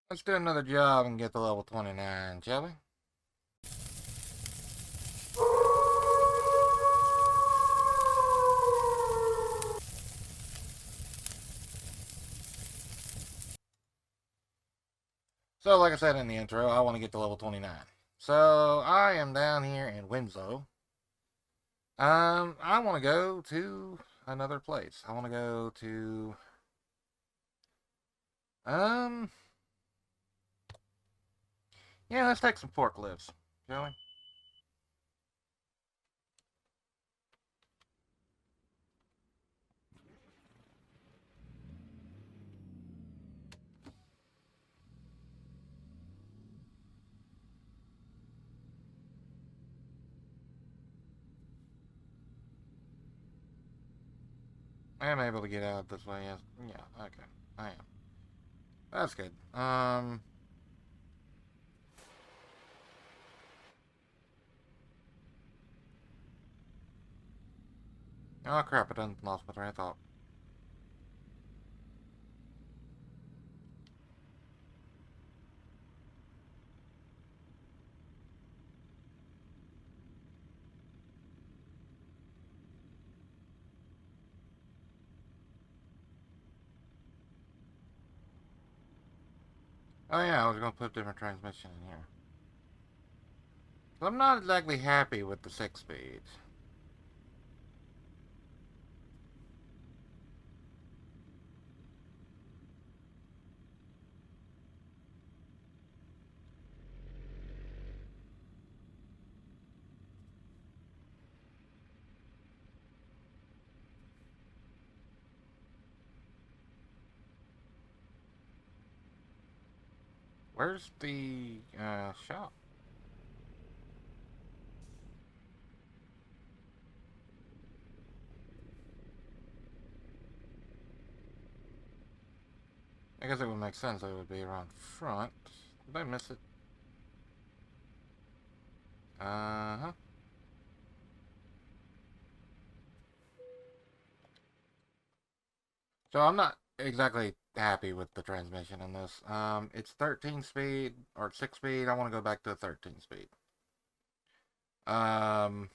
Let's do another job and get to level 29, shall we? So, like I said in the intro, I want to get to level 29. So, I am down here in Winslow. I want to go to another place. I want to go to, um, yeah, let's take some forklifts, shall we? I am able to get out this way, yes. Yeah, okay. I am. That's good. Oh crap, I done lost my train of thought. Oh yeah, I was going to put a different transmission in here. So I'm not exactly happy with the 6 speed. Where's the shop? I guess it would make sense that it would be around front. Did I miss it? Uh-huh. So I'm not exactly happy with the transmission in this. It's 13 speed or 6 speed. I want to go back to 13 speed. Um,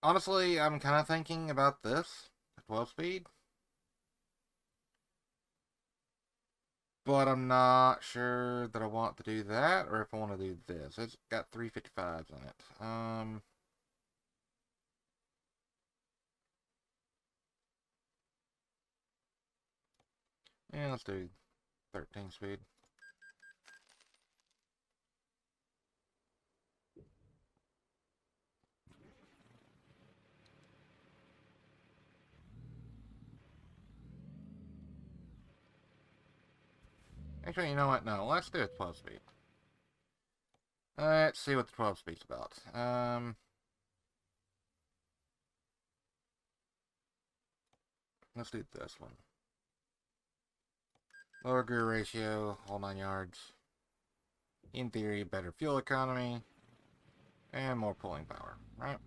Honestly, I'm kind of thinking about this, 12 speed, but I'm not sure that I want to do that or if I want to do this. It's got 355s in it. Yeah, let's do 13 speed. Actually, you know what? No, let's do a 12 speed. Let's see what the 12 speed's about. Let's do this one. Lower gear ratio, whole 9 yards. In theory, better fuel economy, and more pulling power, right?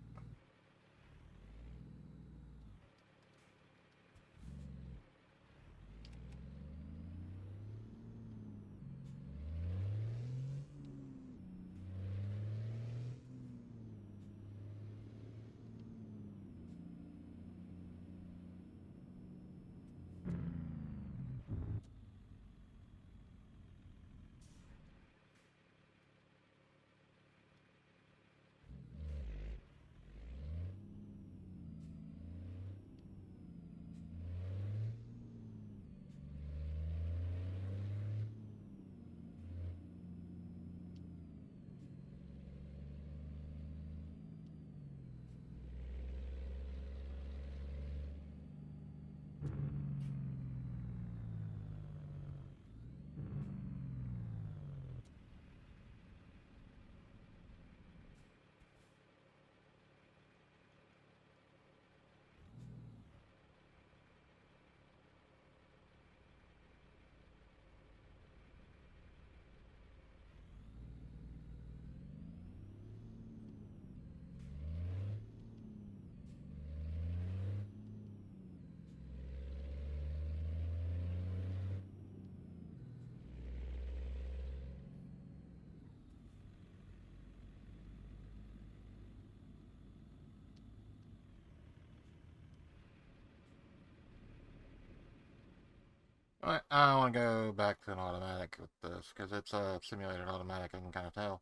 I want to go back to an automatic with this, because it's a simulated automatic, I can kind of tell.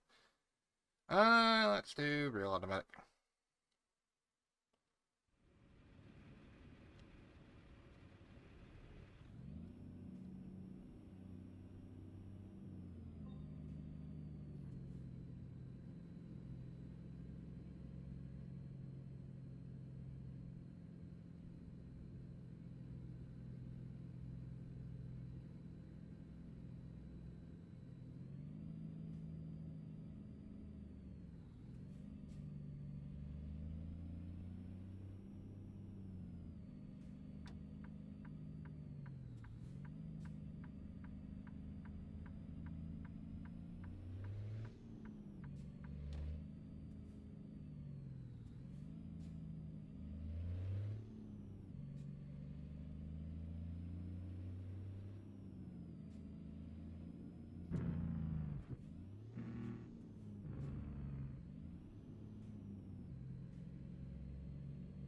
Let's do real automatic.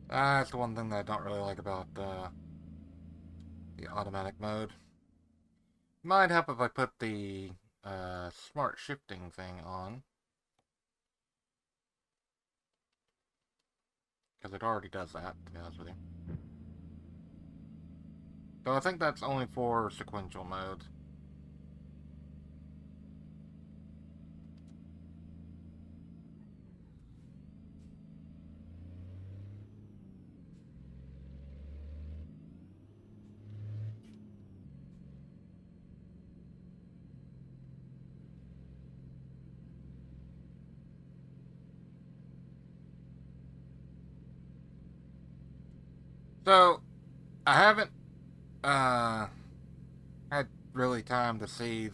That's the one thing that I don't really like about the automatic mode. Might help if I put the smart shifting thing on, because it already does that, to be honest with you. So I think that's only for sequential mode. So, I haven't had really time to see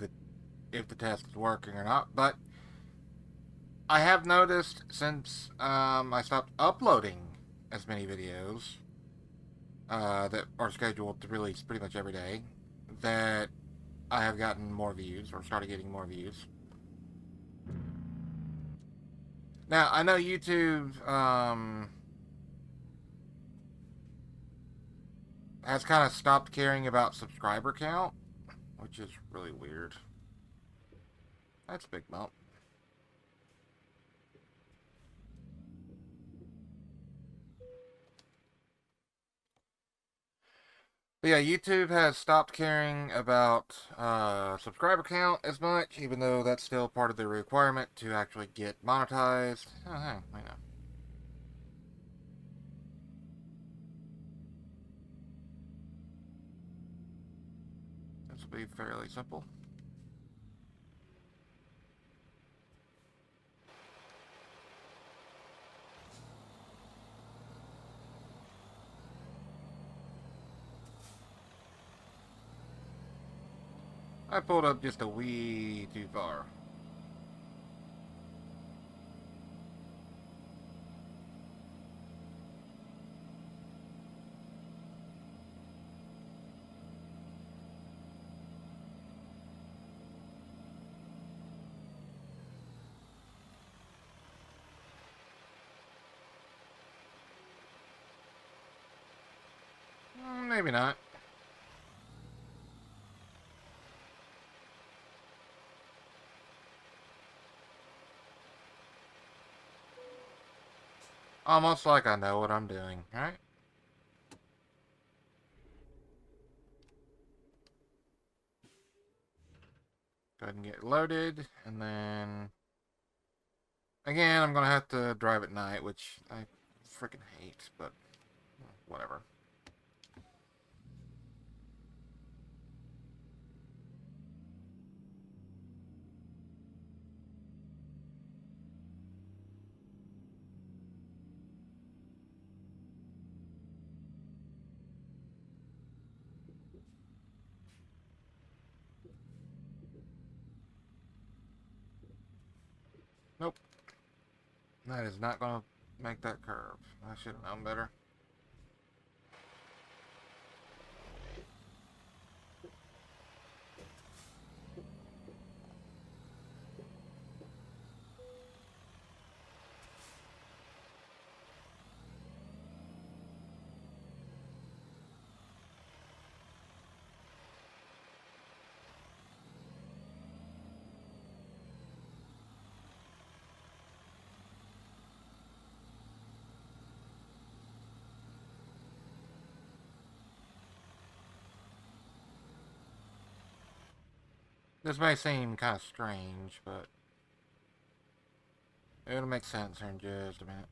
if the test is working or not, but I have noticed since I stopped uploading as many videos that are scheduled to release pretty much every day, that I have gotten more views, or started getting more views. Now, I know YouTube has kind of stopped caring about subscriber count, which is really weird. That's a big bump. But yeah, YouTube has stopped caring about subscriber count as much, even though that's still part of the requirement to actually get monetized. Oh, hey, I know. This will be fairly simple. I pulled up just a wee too far. Maybe not. Almost like I know what I'm doing, right? Go ahead and get loaded, and then again, I'm gonna have to drive at night, which I freaking hate, but whatever. Nope. That is not gonna make that curve. I should have known better. This may seem kind of strange, but it'll make sense here in just a minute.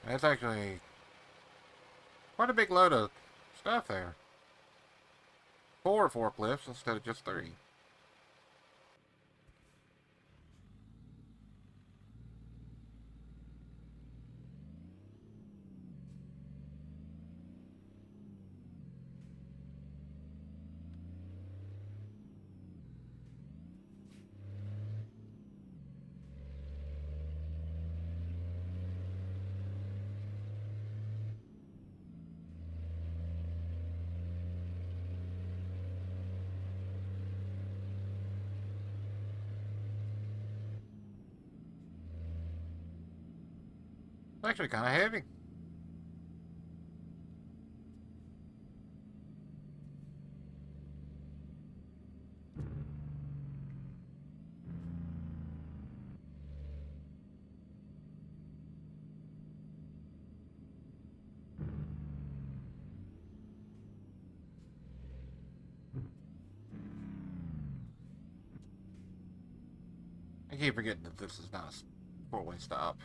That's actually quite a big load of stuff there. 4 forklifts instead of just 3. It's actually kind of heavy. I keep forgetting that this is not a 4-way stop.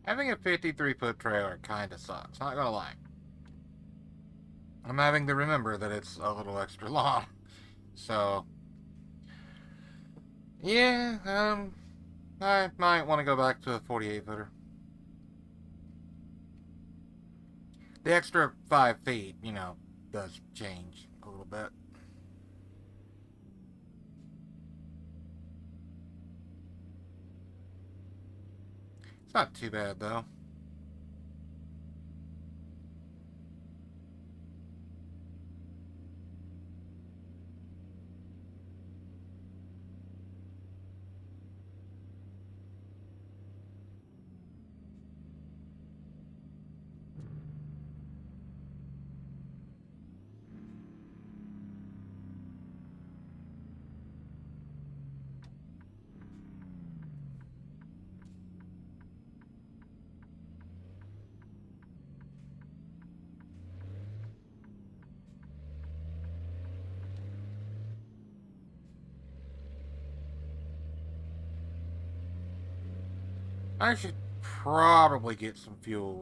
Having a 53-foot trailer kinda sucks, not gonna lie. I'm having to remember that it's a little extra long. So, yeah, I might want to go back to a 48-footer. The extra 5 feet, does change a little bit. It's not too bad, though. I should probably get some fuel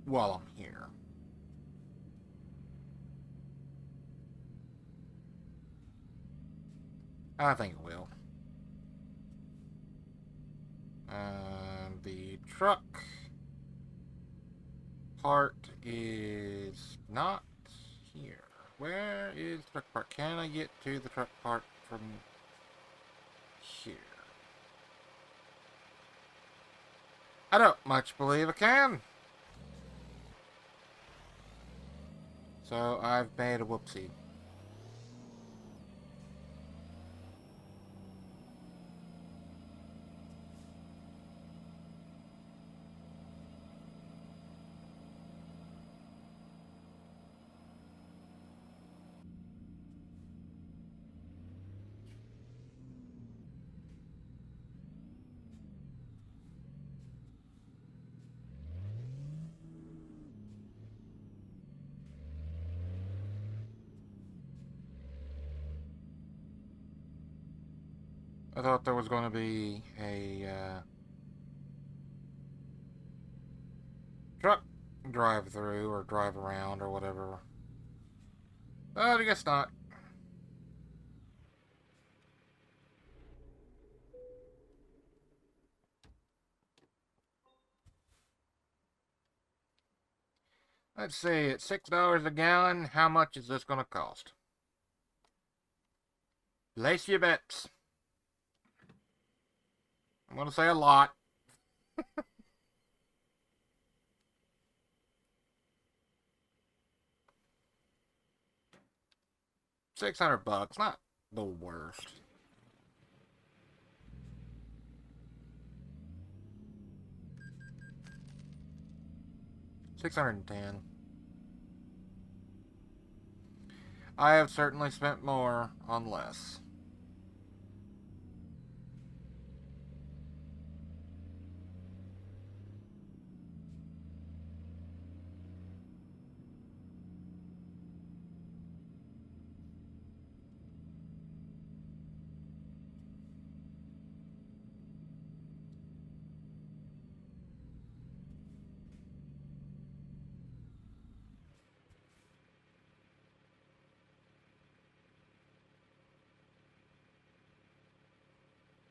while I'm here. I think it will. The truck part is not here. Where is the truck part? Can I get to the truck part from here? I don't much believe I can. So I've made a whoopsie. I thought there was going to be a truck drive through or drive around or whatever But I guess not. Let's see, at $6 a gallon, how much is this going to cost? Place your bets. I'm going to say a lot. 600 bucks, not the worst. 610. I have certainly spent more on less.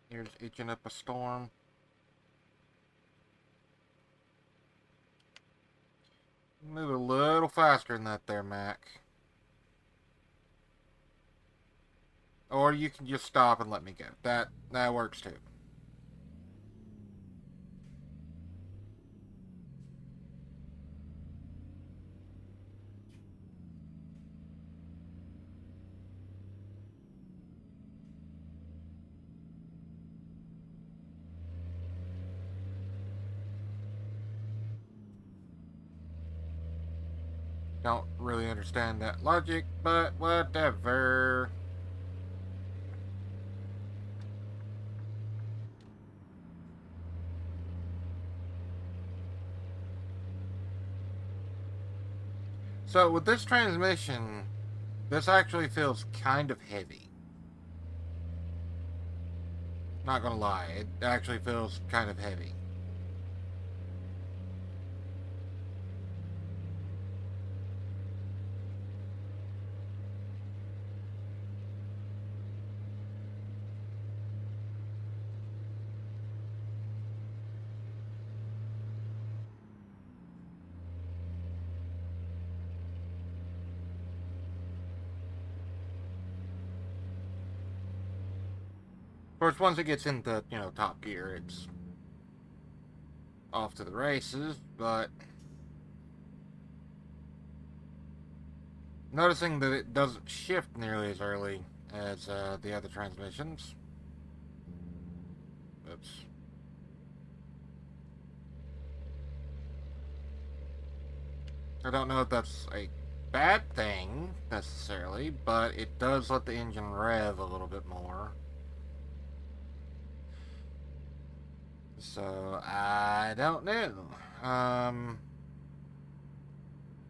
Here's itching up a storm. Move a little faster than that there, Mac. Or you can just stop and let me go. That works too. Don't really understand that logic, but whatever. So with this transmission, this actually feels kind of heavy. Not gonna lie, it actually feels kind of heavy. Of course, once it gets into, top gear, it's off to the races, but noticing that it doesn't shift nearly as early as the other transmissions. Oops. I don't know if that's a bad thing, necessarily, but it does let the engine rev a little bit more. So, I don't know.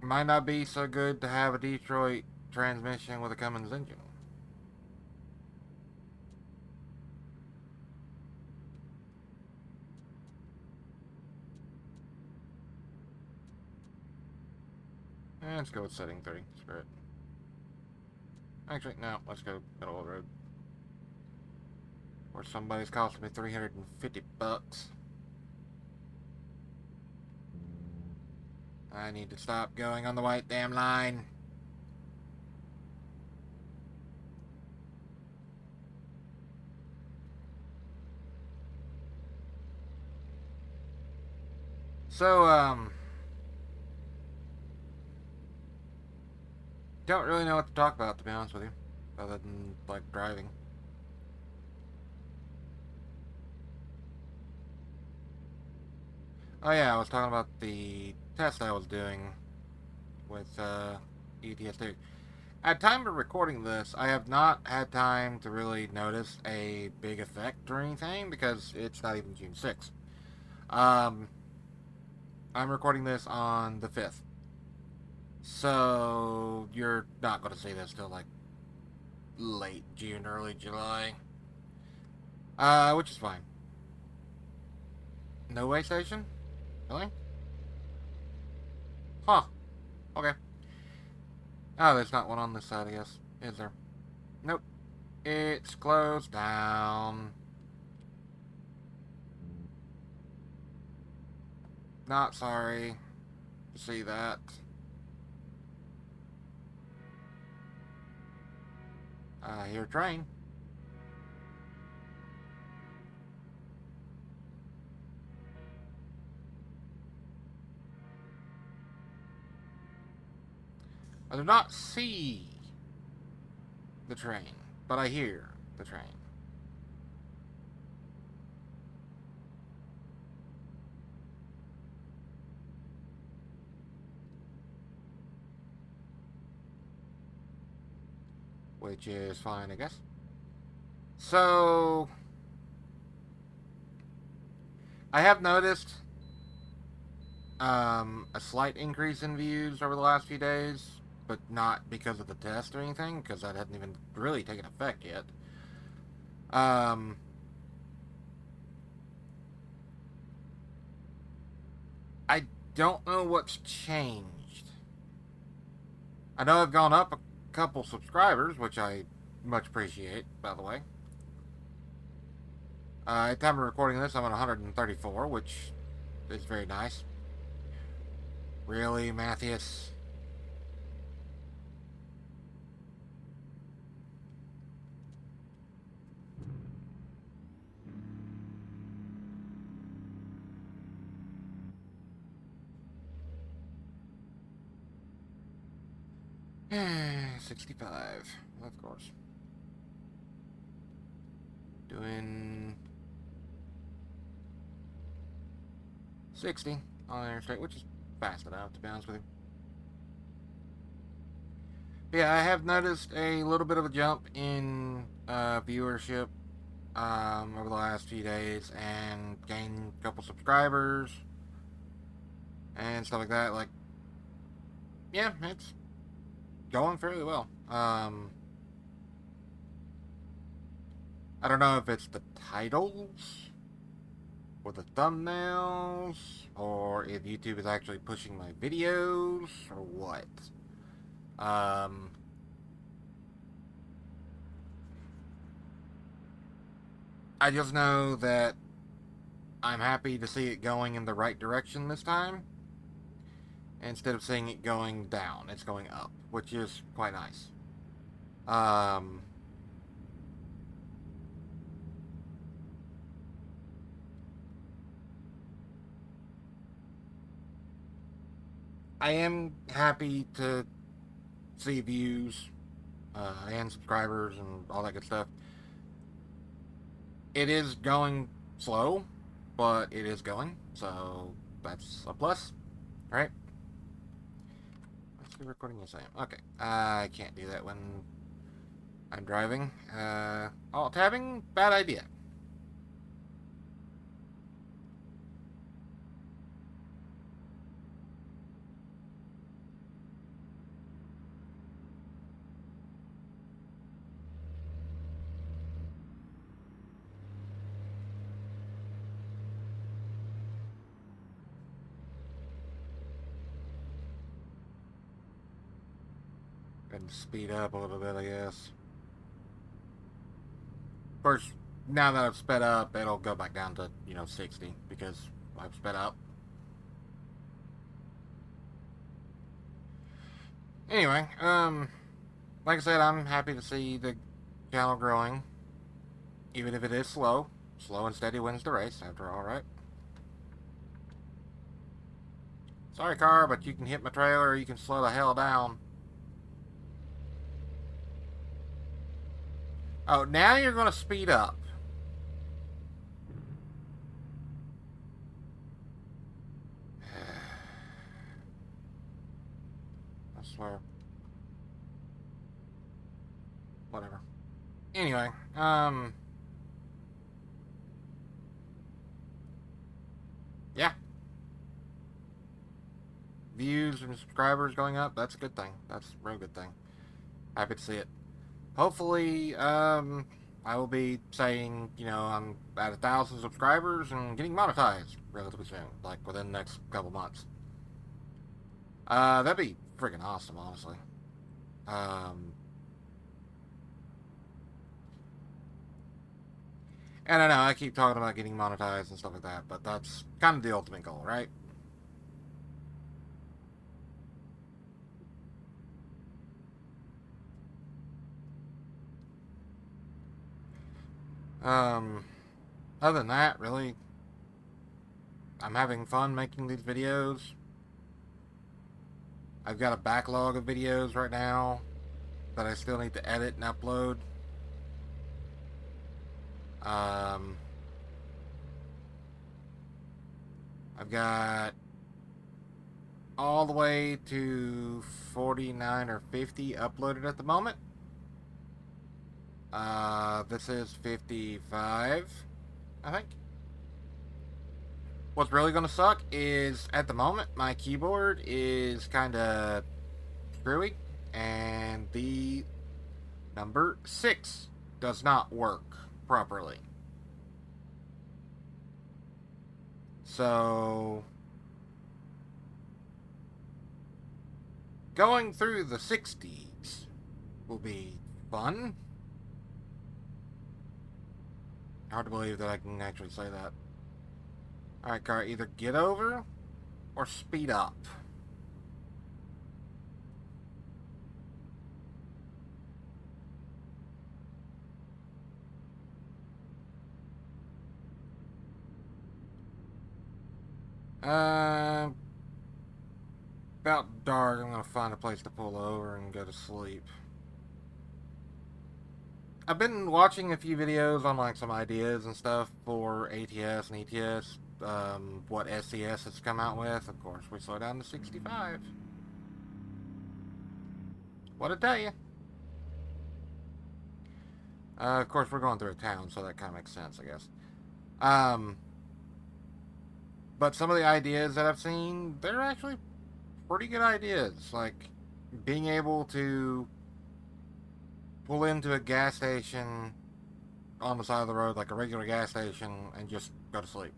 Might not be so good to have a Detroit transmission with a Cummins engine. Let's go with setting 3. Screw it. Actually, no. Let's go middle of the road. Or somebody's costing me 350 bucks. I need to stop going on the white damn line. So, don't really know what to talk about, to be honest with you, other than, like, driving. Oh yeah, I was talking about the test I was doing with ETS2. At time of recording this, I have not had time to really notice a big effect or anything because it's not even June 6th. I'm recording this on the 5th. So you're not going to see this till like late June, early July. Which is fine. No way station? Really? Huh. Okay. Oh, there's not one on this side, I guess. Is there? Nope. It's closed down. Not sorry to see that. I hear a train. I do not see the train, but I hear the train. Which is fine, I guess. So, I have noticed a slight increase in views over the last few days, but not because of the test or anything, because that hadn't even really taken effect yet. Um, I don't know what's changed. I know I've gone up a couple subscribers, which I much appreciate, by the way. At the time of recording this, I'm at 134, which is very nice. Really, Matthias? Eh, 65, of course. Doing 60 on the interstate, which is fast enough, to be honest with you. But yeah, I have noticed a little bit of a jump in viewership over the last few days and gained a couple subscribers and stuff like that. Like, yeah, it's going fairly well. I don't know if it's the titles or the thumbnails or if YouTube is actually pushing my videos or what. I just know that I'm happy to see it going in the right direction this time. Instead of seeing it going down, it's going up, which is quite nice. I am happy to see views and subscribers and all that good stuff. It is going slow, but it is going, so that's a plus, right? What's the recording you saying? Okay, I can't do that when I'm driving. Alt tabbing, bad idea. And speed up a little bit, I guess. Of course, now that I've sped up, it'll go back down to, 60 because I've sped up. Anyway, like I said, I'm happy to see the channel growing, even if it is slow. Slow and steady wins the race, after all, right? Sorry, car, but you can hit my trailer or you can slow the hell down. Oh, now you're going to speed up. I swear. Whatever. Anyway, yeah. Views and subscribers going up, that's a good thing. That's a real good thing. Happy to see it. Hopefully, I will be saying, I'm at 1,000 subscribers and getting monetized relatively soon, like within the next couple months. That'd be freaking awesome, honestly. Um, and I know I keep talking about getting monetized and stuff like that, but that's kind of the ultimate goal, right? Um, Other than that, really, I'm having fun making these videos. I've got a backlog of videos right now that I still need to edit and upload. Um, I've got all the way to 49 or 50 uploaded at the moment. This is 55, I think. What's really going to suck is, at the moment, my keyboard is kind of screwy, and the number 6 does not work properly. So, going through the 60s will be fun. Hard to believe that I can actually say that. Alright, car, either get over or speed up. Uh, about dark, I'm gonna find a place to pull over and go to sleep. I've been watching a few videos on like some ideas and stuff for ATS and ETS. What SCS has come out with. Of course, we slow down to 65. What to tell you? Of course, we're going through a town, so that kind of makes sense, I guess. Um, but some of the ideas that I've seen, they're actually pretty good ideas. Like being able to pull into a gas station on the side of the road, like a regular gas station, and just go to sleep.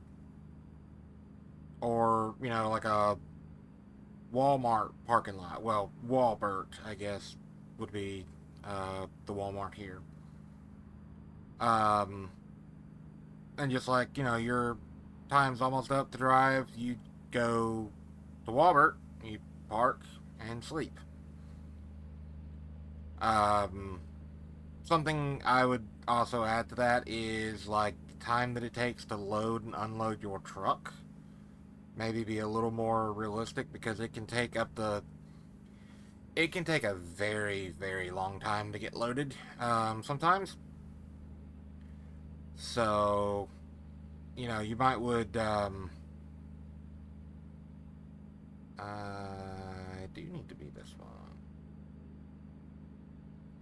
Or, you know, like a Walmart parking lot. Well, Walbert, I guess, would be the Walmart here. Um, and just like, you know, your time's almost up to drive, you go to Walbert, you park, and sleep. Um, Something I would also add to that is like the time that it takes to load and unload your truck. Maybe be a little more realistic because it can take up the. It can take a very, very long time to get loaded sometimes. So, you know, you might would. I do need to be this one.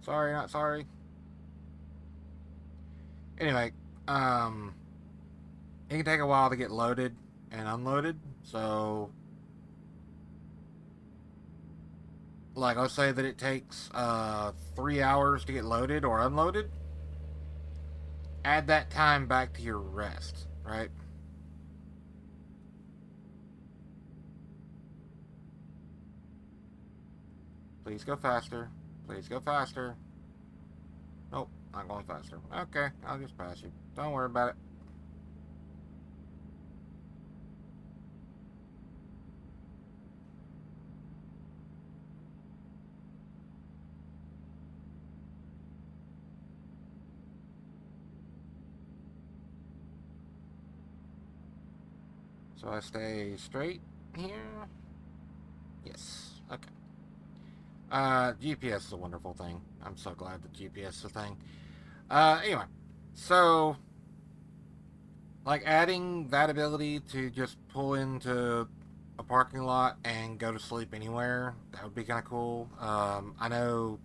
Sorry, not sorry. Anyway, um, it can take a while to get loaded and unloaded. So, like, let's say that it takes 3 hours to get loaded or unloaded. Add that time back to your rest, right? Please go faster. Please go faster. Nope, not going faster. Okay, I'll just pass you. Don't worry about it. So I stay straight here? Yes. Okay. GPS is a wonderful thing. I'm so glad that GPS is a thing. Anyway, so like adding that ability to just pull into a parking lot and go to sleep anywhere, that would be kind of cool. I know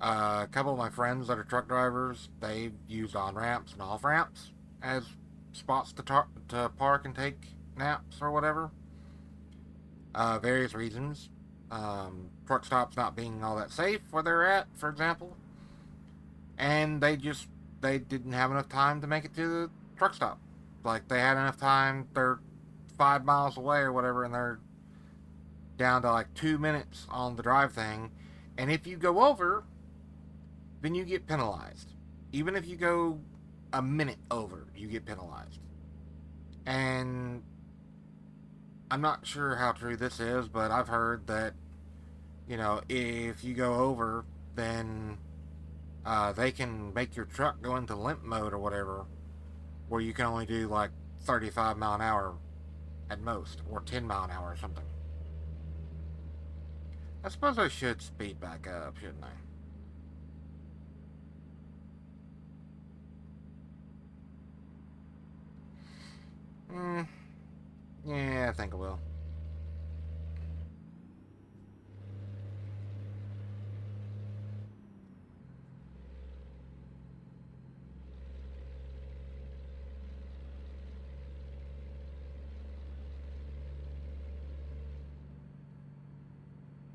a couple of my friends that are truck drivers, they've used on ramps and off ramps as spots to park and take naps or whatever. Various reasons. Truck stops not being all that safe where they're at, for example, and they didn't have enough time to make it to the truck stop. Like they had enough time, they're 5 miles away or whatever, and they're down to like 2 minutes on the drive thing, And if you go over, then you get penalized. Even if you go a minute over, you get penalized. And I'm not sure how true this is, but I've heard that, if you go over, then they can make your truck go into limp mode or whatever, where you can only do like 35 mile an hour at most, or 10 mile an hour or something. I suppose I should speed back up, shouldn't I? Hmm. Yeah, I think I will.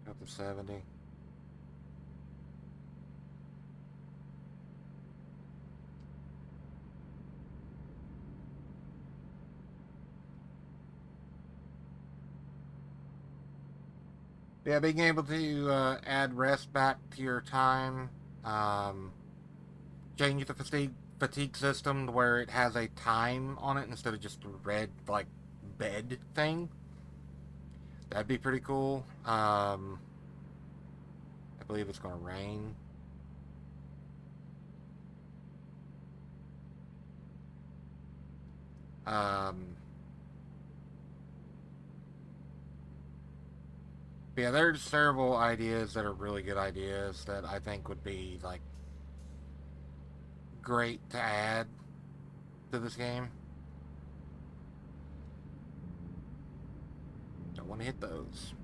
Up to 70. Yeah, being able to add rest back to your time, um, change the fatigue system to where it has a time on it instead of just a red like bed thing. That'd be pretty cool. I believe it's gonna rain. Um, yeah, there's several ideas that are really good ideas that I think would be like great to add to this game. Don't want to hit those.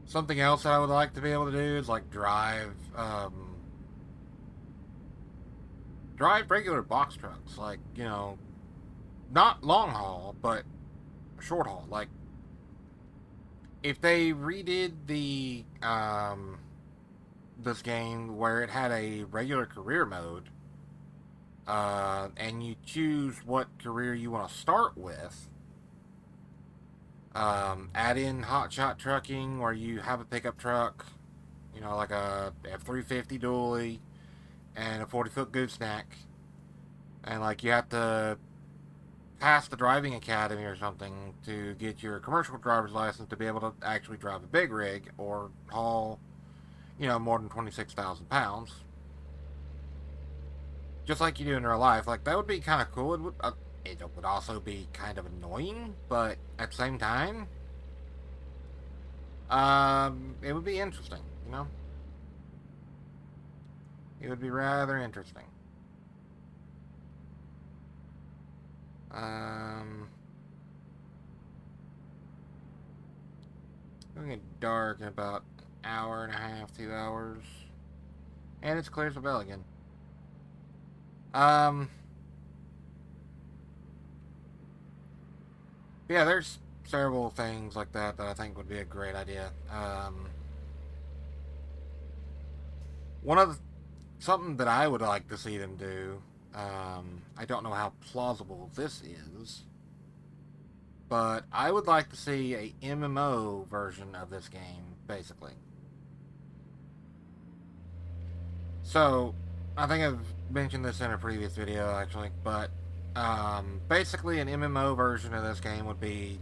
Something else that I would like to be able to do is like drive regular box trucks, like not long haul, but short haul. Like if they redid the this game where it had a regular career mode, and you choose what career you want to start with. Add in hotshot trucking where you have a pickup truck, like a F350 dually and a 40-foot gooseneck, and like you have to pass the driving academy or something to get your commercial driver's license to be able to actually drive a big rig or haul, more than 26,000 pounds. Just like you do in real life. Like, that would be kind of cool. It would also be kind of annoying, but at the same time, it would be interesting. It would be rather interesting. Um, It's going to get dark in about an hour and a half, 2 hours. And it's clear as a bell again. Um, yeah, there's several things like that that I think would be a great idea. One of the, something that I would like to see them do. I don't know how plausible this is, but I would like to see a MMO version of this game, basically. So, I think I've mentioned this in a previous video, actually, but basically, an MMO version of this game would be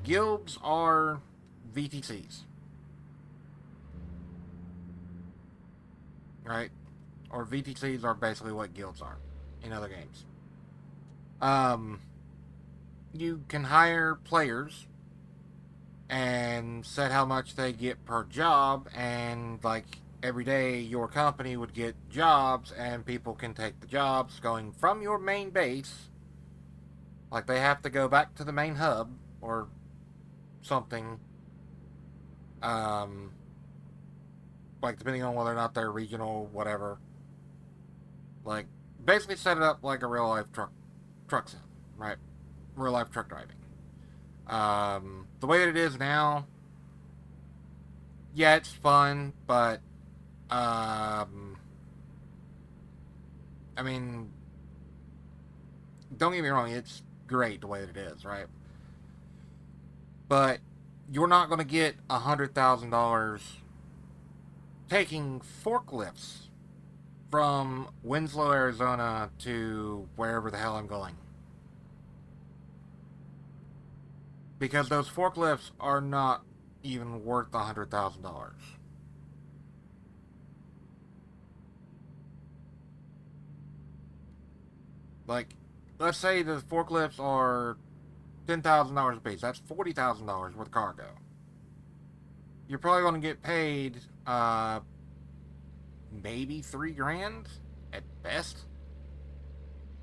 guilds are VTCs, right? Or VTCs are basically what guilds are in other games. Um, you can hire players and set how much they get per job, and like every day your company would get jobs and people can take the jobs going from your main base. Like they have to go back to the main hub or something, um like depending on whether or not they're regional, whatever. Like basically set it up like a real life truck sim, right? Real life truck driving. The way that it is now, yeah, it's fun, but I mean, don't get me wrong, it's great the way that it is, right? But you're not going to get $100,000 taking forklifts from Winslow, Arizona to wherever the hell I'm going. Because those forklifts are not even worth $100,000. Like, let's say the forklifts are $10,000 a piece. That's $40,000 worth of cargo. You're probably going to get paid maybe 3 grand at best.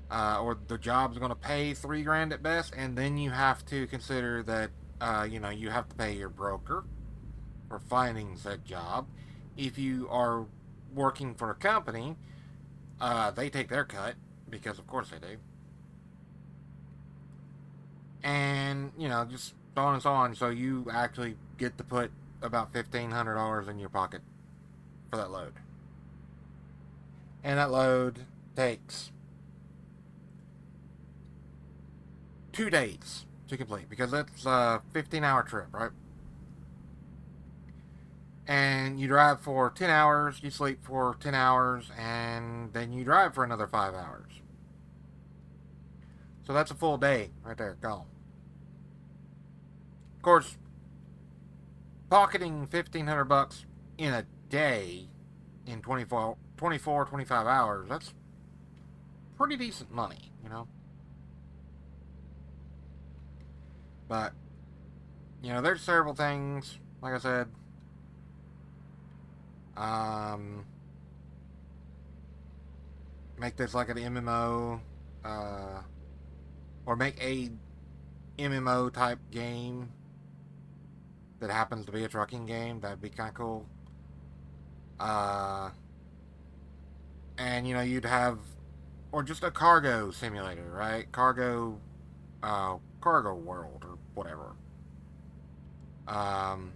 Or the job's going to pay 3 grand at best, and then you have to consider that you have to pay your broker for finding said job. If you are working for a company, they take their cut because of course they do, and just so on and so on. So you actually get to put about $1,500 in your pocket for that load, and that load takes 2 days to complete because it's a 15-hour trip, right? And you drive for 10 hours, you sleep for 10 hours, and then you drive for another 5 hours. So that's a full day right there, gone. Of course, pocketing $1,500 in a day in 25 hours, that's pretty decent money. But, there's several things, like I said, um, make this like an MMO, or make a MMO type game that happens to be a trucking game. That'd be kind of cool. Uh, and you'd have, or just a cargo simulator, right? Cargo world or whatever. Um,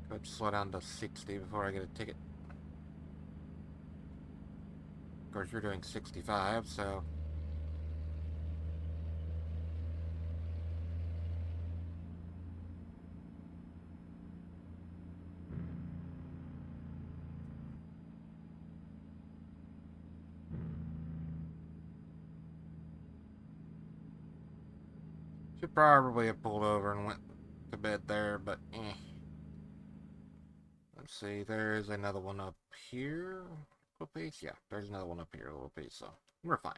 go ahead, slow down to 60 before I get a ticket. Of course, you're doing 65, so should probably have pulled over and went to bed there, but eh. Let's see, there is another one up here. A little piece? Yeah, there's another one up here, a little piece, so we're fine.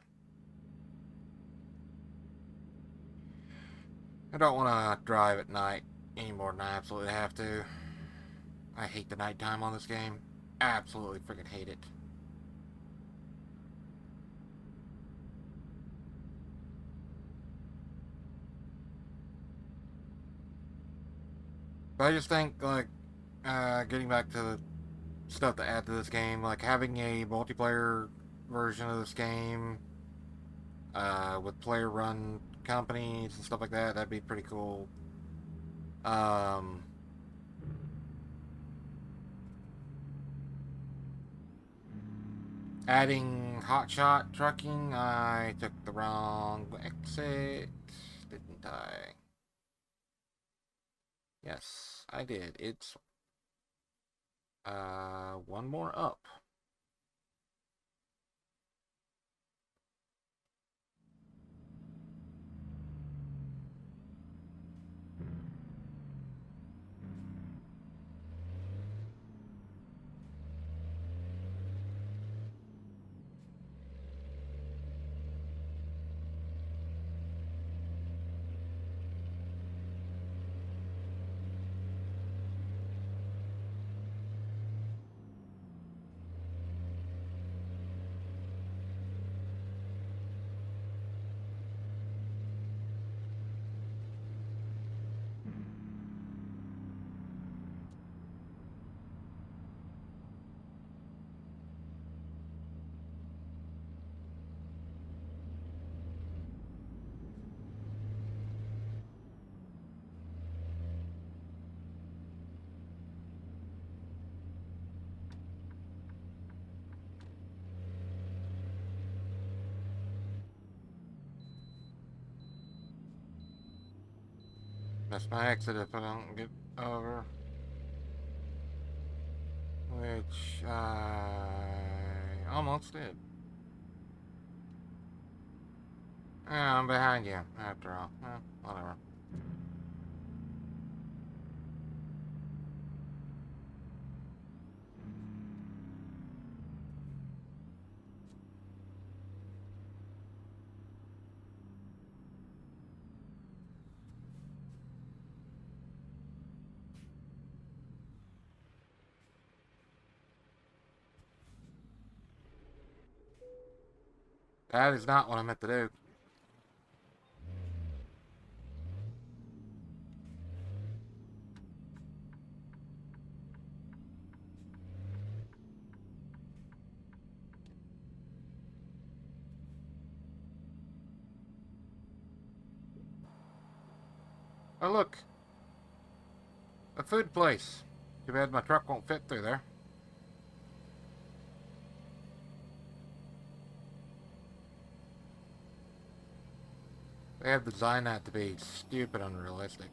I don't want to drive at night any more than I absolutely have to. I hate the nighttime on this game. Absolutely freaking hate it. But I just think, like, getting back to the stuff to add to this game, like having a multiplayer version of this game with player run companies and stuff like that, that'd be pretty cool. Um, Adding hotshot trucking, I took the wrong exit, didn't I? Yes, I did. It's one more up. Miss my exit if I don't get over. Which I almost did. Yeah, I'm behind you, after all. Whatever. That is not what I meant to do. Oh, look. A food place. Too bad my truck won't fit through there. They have designed that to be stupid unrealistic.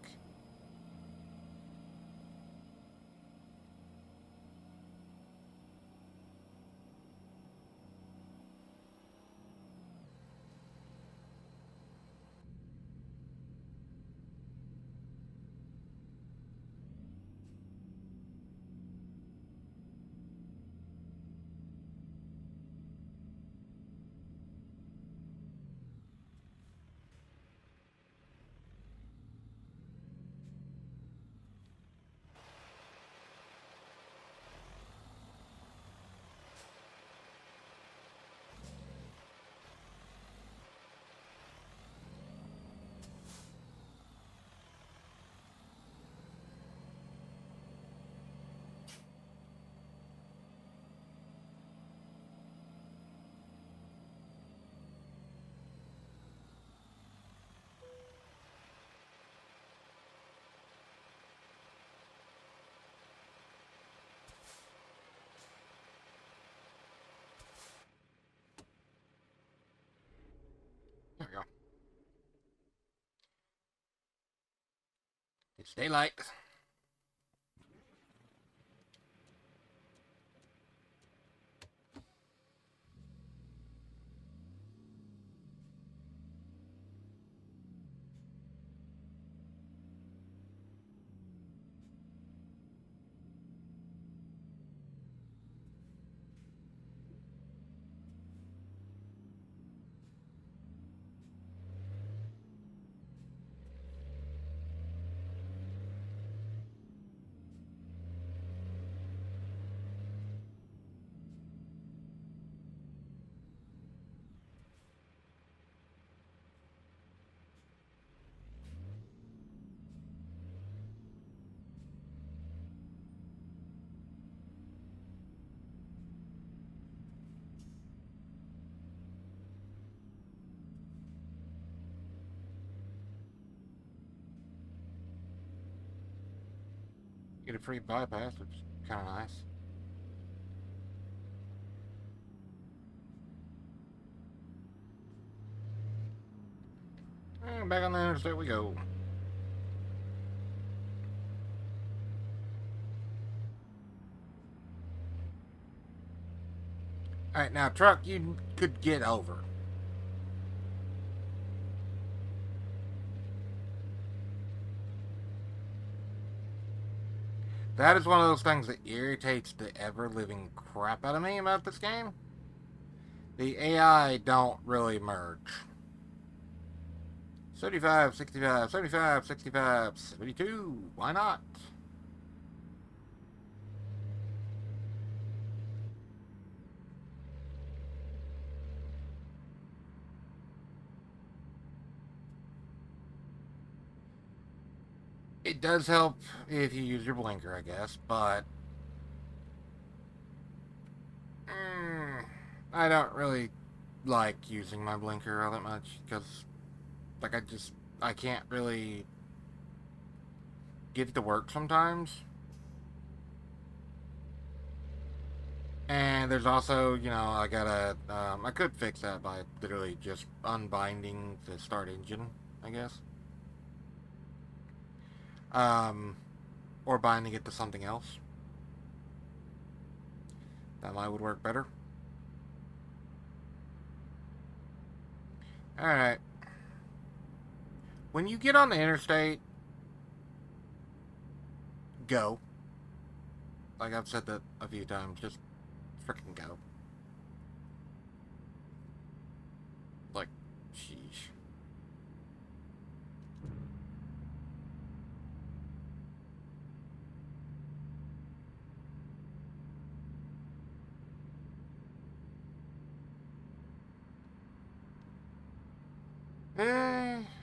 There we go. It's daylight. Get a free bypass, which is kind of nice. And back on the interstate we go. Alright, now, truck, you could get over. That is one of those things that irritates the ever-living crap out of me about this game. The AI don't really merge. 75, 65, 75, 65, 72. Why not? It does help if you use your blinker, I guess, but I don't really like using my blinker all that much because, like, I can't really get it to work sometimes. And there's also, I gotta, I could fix that by literally just unbinding the start engine, I guess. Um, or binding it to something else. That might would work better. Alright. When you get on the interstate, go. Like I've said that a few times, just freaking go. Like, sheesh.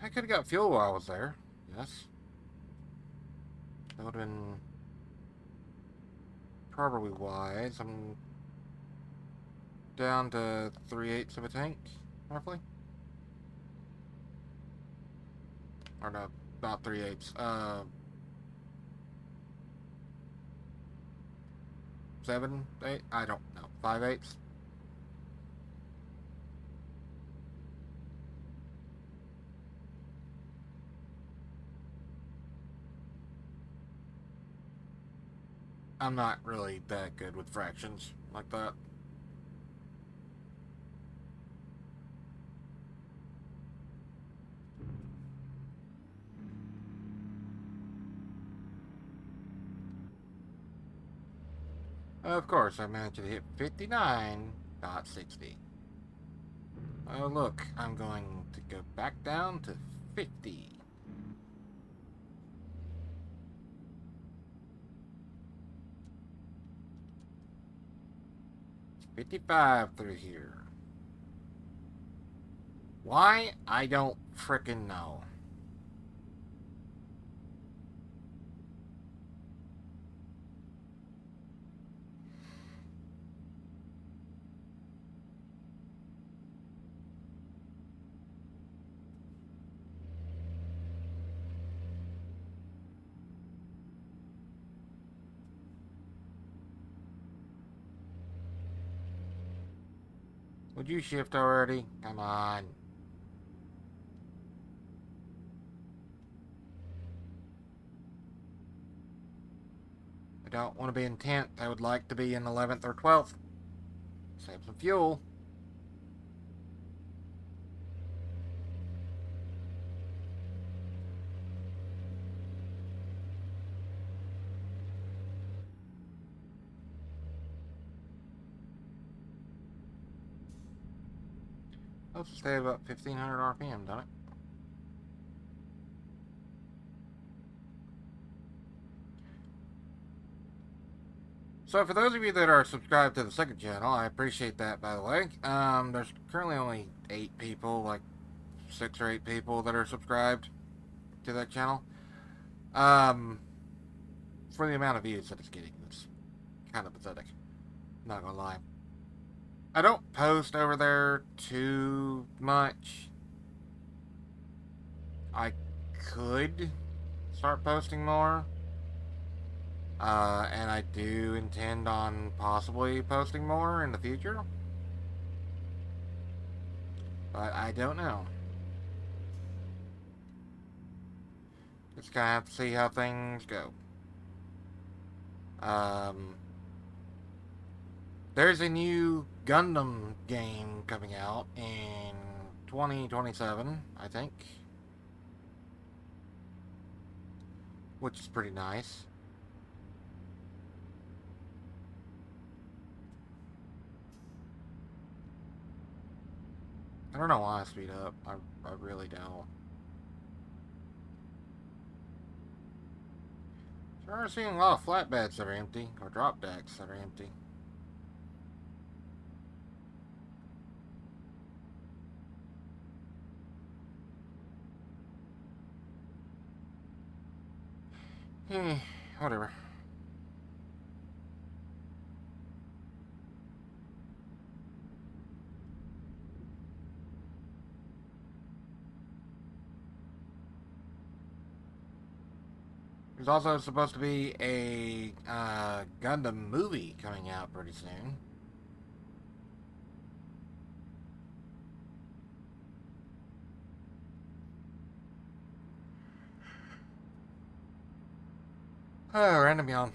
I could have got fuel while I was there. Yes. That would have been probably wise. I'm down to 3/8 of a tank, roughly. Or no, not 3/8. 7, 8. I don't know. 5/8. I'm not really that good with fractions like that. Of course, I managed to hit 59.60. Oh, look, I'm going to go back down to 50. It's 55 through here. Why? I don't frickin' know. Would you shift already? Come on. I don't want to be in 10th. I would like to be in 11th or 12th. Save some fuel. Let's stay about 1500 RPM, don't it? So for those of you that are subscribed to the second channel, I appreciate that, by the way. There's currently only 8 people, like 6 or 8 people that are subscribed to that channel. For the amount of views that it's getting, it's kind of pathetic. Not gonna lie. I don't post over there too much. I could start posting more. And I do intend on possibly posting more in the future. But I don't know. Just gonna have to see how things go. There's a new Gundam game coming out in 2027, I think. Which is pretty nice. I don't know why I speed up. I really don't. So we're seeing a lot of flatbeds that are empty, or drop decks that are empty. Whatever. There's also supposed to be a Gundam movie coming out pretty soon. Oh, random yawn.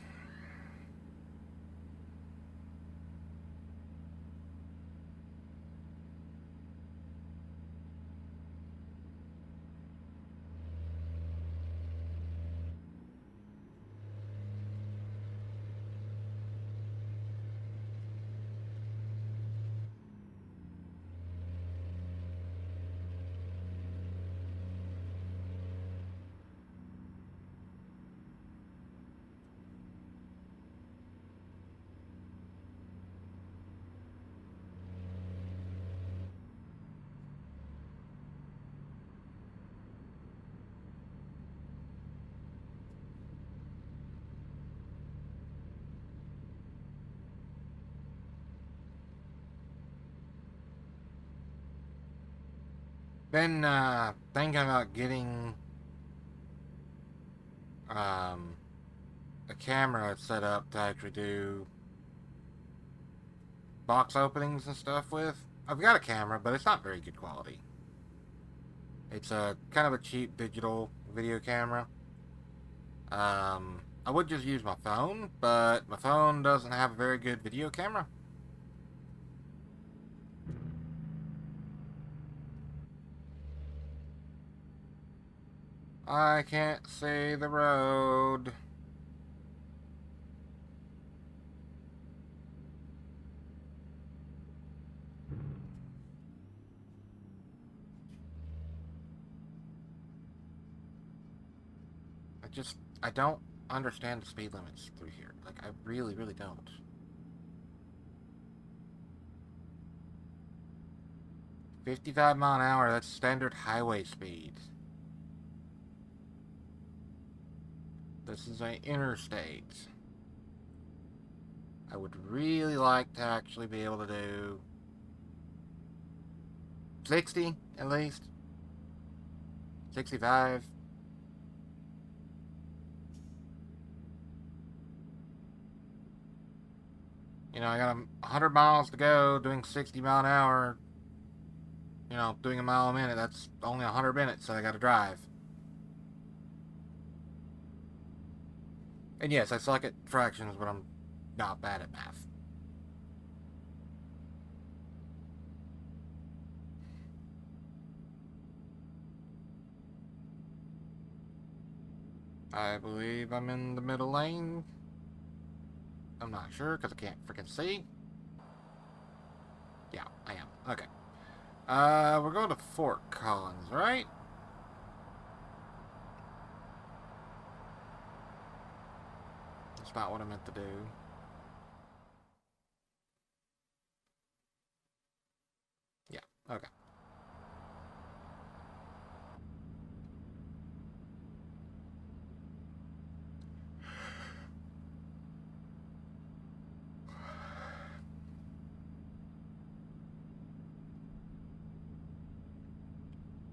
Been thinking about getting um, a camera set up to actually do box openings and stuff with. I've got a camera, but it's not very good quality. It's a kind of a cheap digital video camera. I would just use my phone, but my phone doesn't have a very good video camera. I can't see the road. I don't understand the speed limits through here. Like, I really, really don't. 55 mph, that's standard highway speed. This is an interstate. I would really like to actually be able to do 60 at least. 65. You know, I got 100 miles to go doing 60 mph. You know, doing a mile a minute. That's only 100 minutes that I got to drive. And yes, I suck at fractions, but I'm not bad at math. I believe I'm in the middle lane. I'm not sure because I can't freaking see. Yeah, I am. Okay. We're going to Fort Collins, right? That's not what I meant to do. Yeah, okay.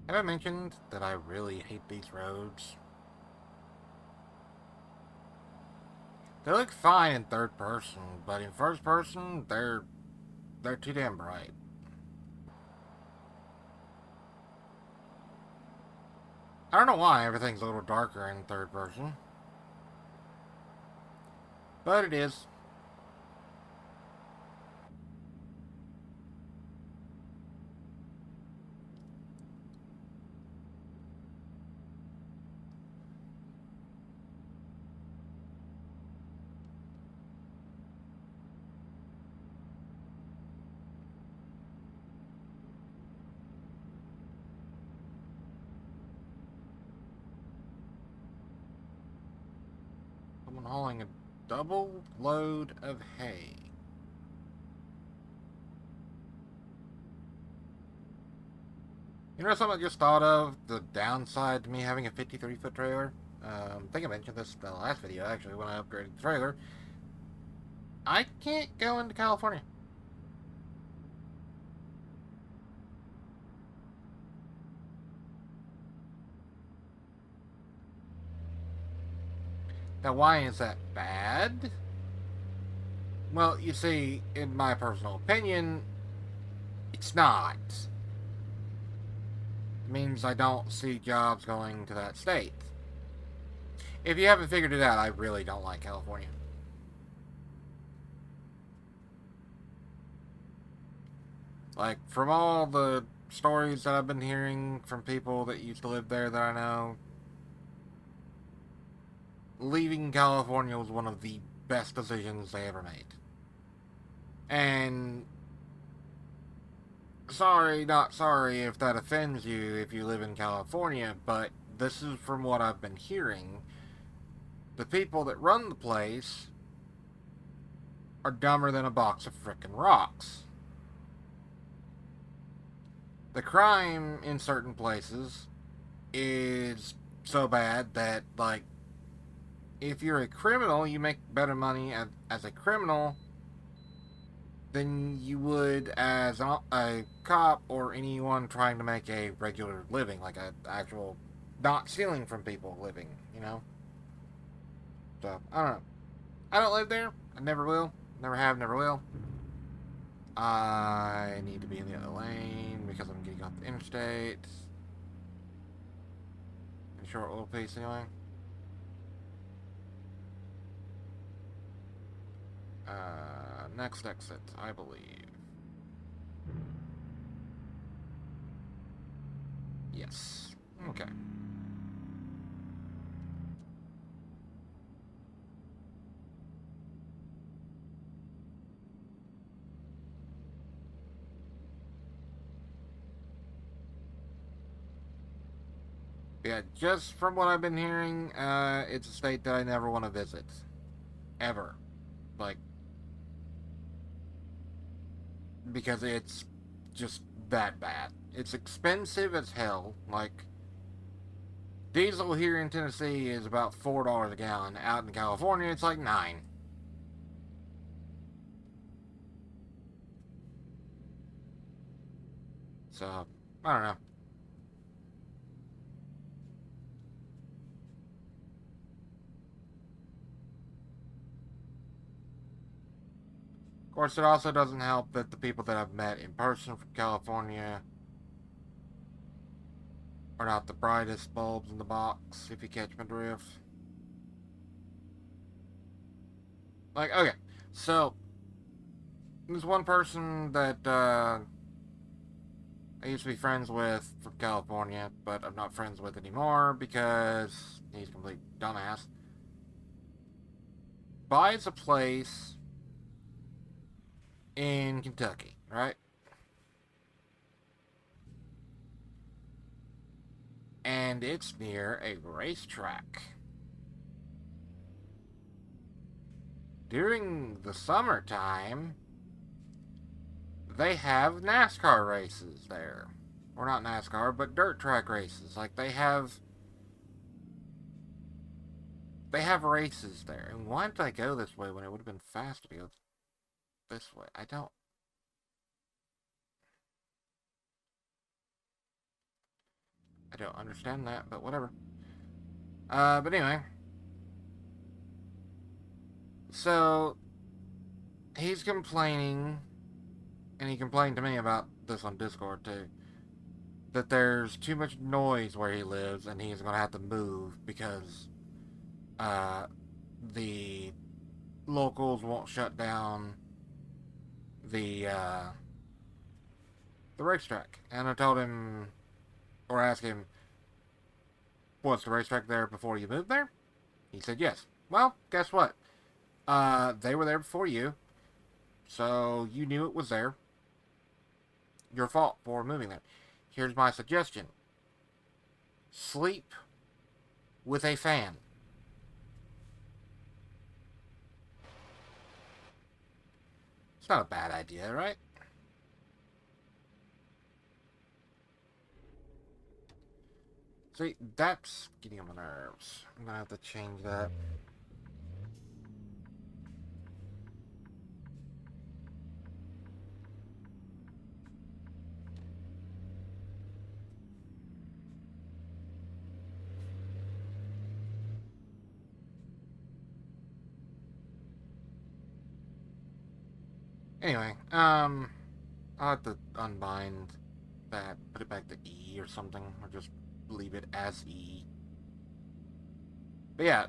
Have I mentioned that I really hate these roads? They look fine in third person, but in first person, they're too damn bright. I don't know why everything's a little darker in third person, but it is. Someone hauling a double load of hay. You know something I just thought of? The downside to me having a 53-foot trailer? I think I mentioned this in the last video, actually, when I upgraded the trailer. I can't go into California. Now, why is that bad? Well, you see, in my personal opinion, it's not. It means I don't see jobs going to that state. If you haven't figured it out, I really don't like California. Like, from all the stories that I've been hearing from people that used to live there that I know, leaving California was one of the best decisions they ever made. And sorry, not sorry if that offends you if you live in California, but this is from what I've been hearing. The people that run the place are dumber than a box of frickin' rocks. The crime in certain places is so bad that, like, if you're a criminal, you make better money as a criminal than you would as a cop or anyone trying to make a regular living, like an actual not stealing from people living, you know? So, I don't know. I don't live there. I never will. Never have, never will. I need to be in the other lane because I'm getting off the interstate. A short little piece anyway. Next exit, I believe. Yes. Okay. Yeah, just from what I've been hearing, it's a state that I never want to visit. Ever. Like, because it's just that bad. It's expensive as hell. Like, diesel here in Tennessee is about $4 a gallon. Out in California, it's like 9. So, I don't know. Of course, it also doesn't help that the people that I've met in person from California are not the brightest bulbs in the box, if you catch my drift. Like, okay, so there's one person that I used to be friends with from California, but I'm not friends with anymore because he's a complete dumbass. Buys a place in Kentucky, right? And it's near a racetrack. During the summertime, they have NASCAR races there. Or not NASCAR, but dirt track races. Like they have races there. And why did I go this way when it would have been faster to go this way? I don't understand that, but whatever. But anyway, so he's complaining, and he complained to me about this on Discord too, that there's too much noise where he lives, and he's gonna have to move because uh, the locals won't shut down the uh, the racetrack. And I told him, or asked him, was the racetrack there before you moved there? He said yes. Well, guess what? They were there before you, so you knew it was there. Your fault for moving there. Here's my suggestion: sleep with a fan. It's not a bad idea, right? See, that's getting on my nerves. I'm gonna have to change that. Anyway, I'll have to unbind that, put it back to E or something, or just leave it as E. But yeah,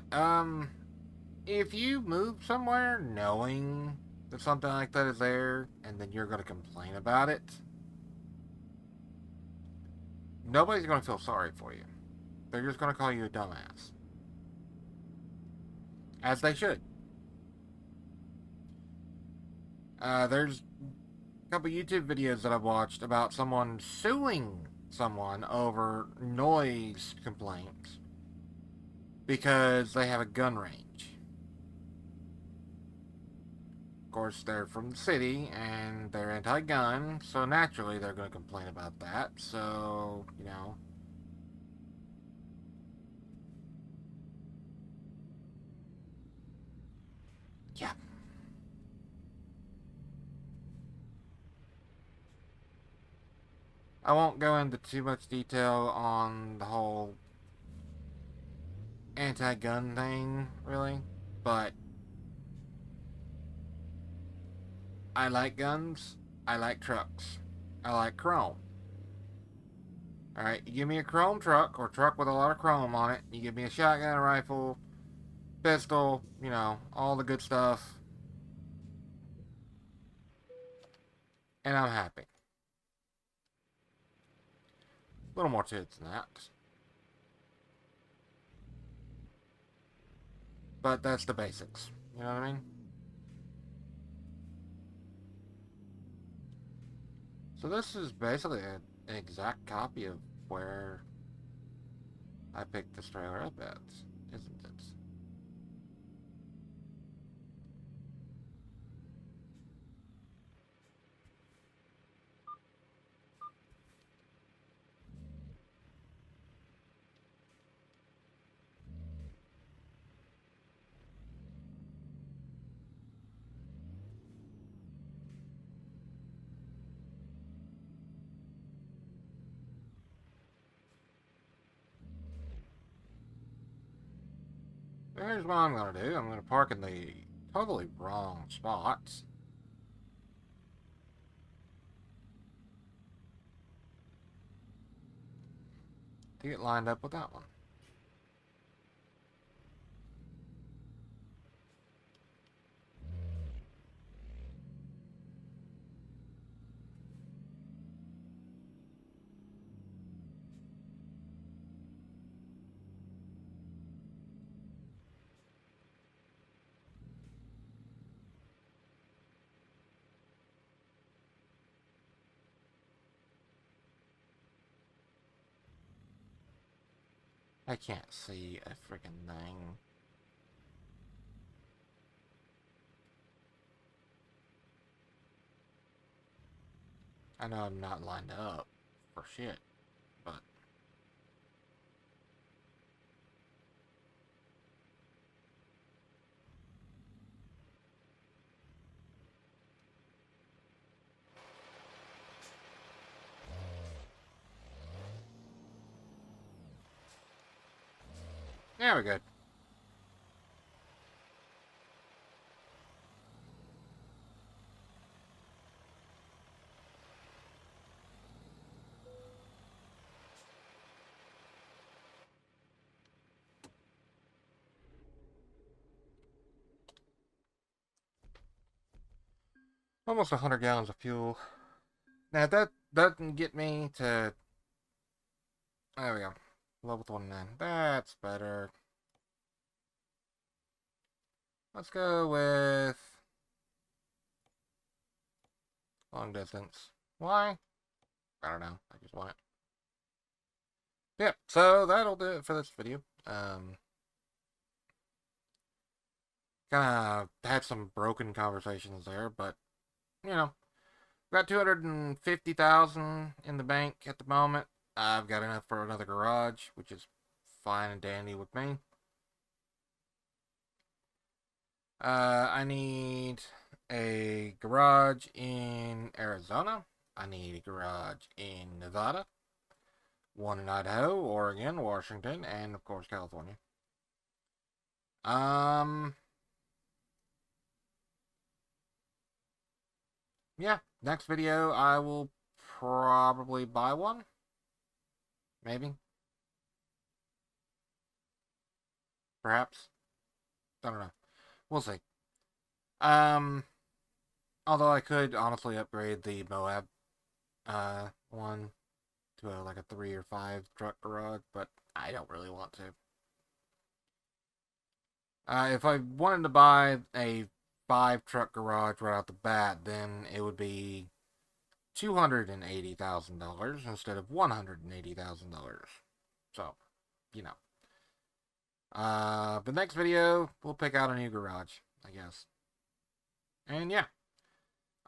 if you move somewhere knowing that something like that is there, and then you're going to complain about it, nobody's going to feel sorry for you. They're just going to call you a dumbass. As they should. There's a couple YouTube videos that I've watched about someone suing someone over noise complaints because they have a gun range. Of course, they're from the city and they're anti-gun, so naturally they're going to complain about that. So, yeah. I won't go into too much detail on the whole anti-gun thing, really, but I like guns, I like trucks, I like chrome. Alright, you give me a chrome truck, or a truck with a lot of chrome on it, you give me a shotgun, a rifle, pistol, all the good stuff, and I'm happy. A little more to it than that. But that's the basics. You know what I mean? So this is basically an exact copy of where I picked this trailer up at, isn't it? Here's what I'm going to do. I'm going to park in the totally wrong spots. To get lined up with that one. I can't see a freaking thing. I know I'm not lined up for shit, but yeah, we're good. Almost 100 gallons of fuel. Now that doesn't get me to. There we go. Level 29. That's better. Let's go with long distance. Why? I don't know. I just want it. Yep, so that'll do it for this video. Kind of had some broken conversations there, but, got 250,000 in the bank at the moment. I've got enough for another garage, which is fine and dandy with me. I need a garage in Arizona. I need a garage in Nevada. One in Idaho, Oregon, Washington, and of course California. Yeah, next video I will probably buy one. Maybe. perhaps. I don't know. We'll see. Um, although I could honestly upgrade the Moab one to like a 3 or 5 truck garage, but I don't really want to. If I wanted to buy a 5 truck garage right out the bat, then it would be $280,000 instead of $180,000. So, you know. The next video, we'll pick out a new garage, I guess. And yeah.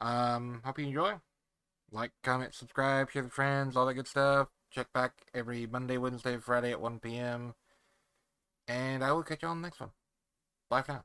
Hope you enjoy. Like, comment, subscribe, share with friends, all that good stuff. Check back every Monday, Wednesday, Friday at 1 p.m. And I will catch you on the next one. Bye for now.